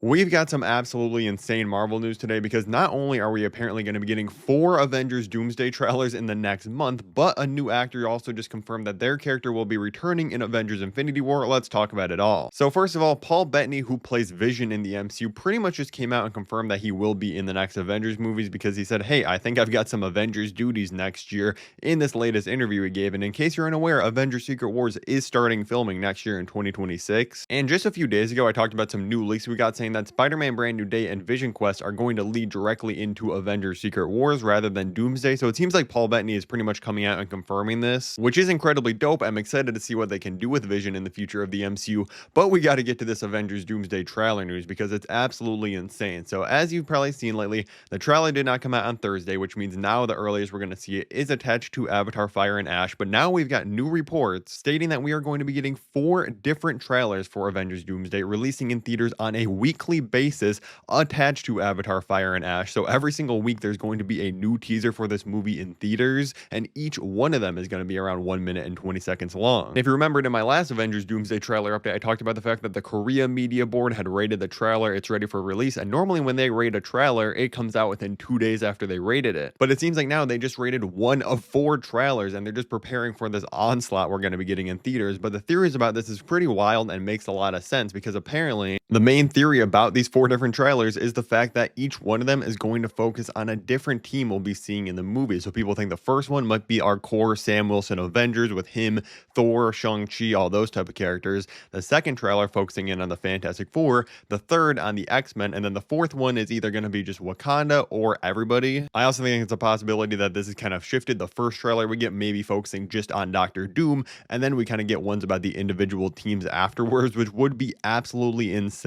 We've got some absolutely insane Marvel news today because not only are we apparently going to be getting 4 Avengers Doomsday trailers in the next month, but a new actor also just confirmed that their character will be returning in Avengers Infinity War. Let's talk about it all. So first of all, Paul Bettany, who plays Vision in the MCU, pretty much just came out and confirmed that he will be in the next Avengers movies because he said, hey, I think I've got some Avengers duties next year in this latest interview he gave. And in case you're unaware, Avengers Secret Wars is starting filming next year in 2026. And just a few days ago, I talked about some new leaks we got saying that Spider-Man Brand New Day and Vision Quest are going to lead directly into Avengers Secret Wars rather than Doomsday. So it seems like Paul Bettany is pretty much coming out and confirming this, which is incredibly dope. I'm excited to see what they can do with Vision in the future of the MCU, but we got to get to this Avengers Doomsday trailer news because it's absolutely insane. So as you've probably seen lately, the trailer did not come out on Thursday, which means now the earliest we're going to see it is attached to Avatar Fire and Ash. But now we've got new reports stating that we are going to be getting 4 different trailers for Avengers Doomsday releasing in theaters on a weekly basis attached to Avatar Fire and Ash. So every single week there's going to be a new teaser for this movie in theaters, and each one of them is going to be around 1 minute and 20 seconds long. If you remembered in my last Avengers Doomsday trailer update, I talked about the fact that the Korea Media Board had rated the trailer, it's ready for release, and normally when they rate a trailer, it comes out within 2 days after they rated it. But it seems like now they just rated 1 of 4 trailers, and they're just preparing for this onslaught we're going to be getting in theaters. But the theories about this is pretty wild and makes a lot of sense because apparently the main theory about these 4 different trailers is the fact that each one of them is going to focus on a different team we'll be seeing in the movie. So people think the first one might be our core Sam Wilson Avengers with him, Thor, Shang-Chi, all those type of characters. The second trailer focusing in on the Fantastic Four, the third on the X-Men, and then the fourth one is either going to be just Wakanda or everybody. I also think it's a possibility that this is kind of shifted. The first trailer we get maybe focusing just on Doctor Doom, and then we kind of get ones about the individual teams afterwards, which would be absolutely insane.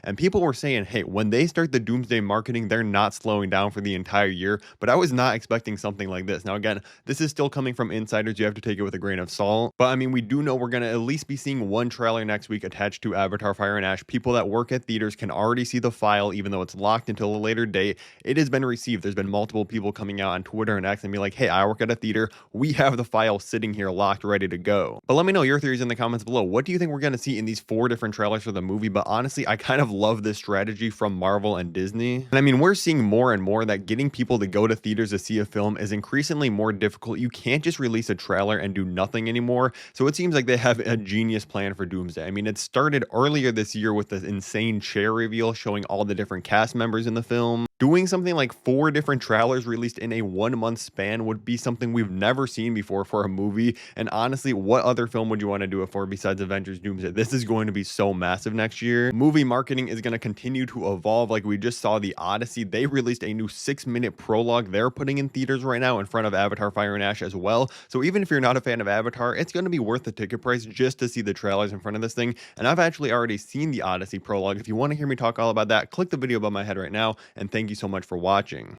And people were saying, hey, when they start the Doomsday marketing, they're not slowing down for the entire year, but I was not expecting something like this. Now, again, this is still coming from insiders. You have to take it with a grain of salt, but I mean, we do know we're going to at least be seeing 1 trailer next week attached to Avatar Fire and Ash. People that work at theaters can already see the file, even though it's locked until a later date. It has been received. There's been multiple people coming out on Twitter and X and be like, hey, I work at a theater. We have the file sitting here locked, ready to go. But let me know your theories in the comments below. What do you think we're going to see in these 4 different trailers for the movie? But honestly, I kind of love this strategy from Marvel and Disney. And I mean, we're seeing more and more that getting people to go to theaters to see a film is increasingly more difficult. You can't just release a trailer and do nothing anymore. So it seems like they have a genius plan for Doomsday. I mean, it started earlier this year with this insane chair reveal showing all the different cast members in the film. Doing something like 4 different trailers released in a 1-month span would be something we've never seen before for a movie. And honestly, what other film would you want to do it for besides Avengers Doomsday? This is going to be so massive next year. Movie marketing is going to continue to evolve. Like we just saw the Odyssey. They released a new 6-minute prologue they're putting in theaters right now in front of Avatar Fire and Ash as well. So even if you're not a fan of Avatar, it's going to be worth the ticket price just to see the trailers in front of this thing. And I've actually already seen the Odyssey prologue. If you want to hear me talk all about that, click the video above my head right now. And thank you so much for watching.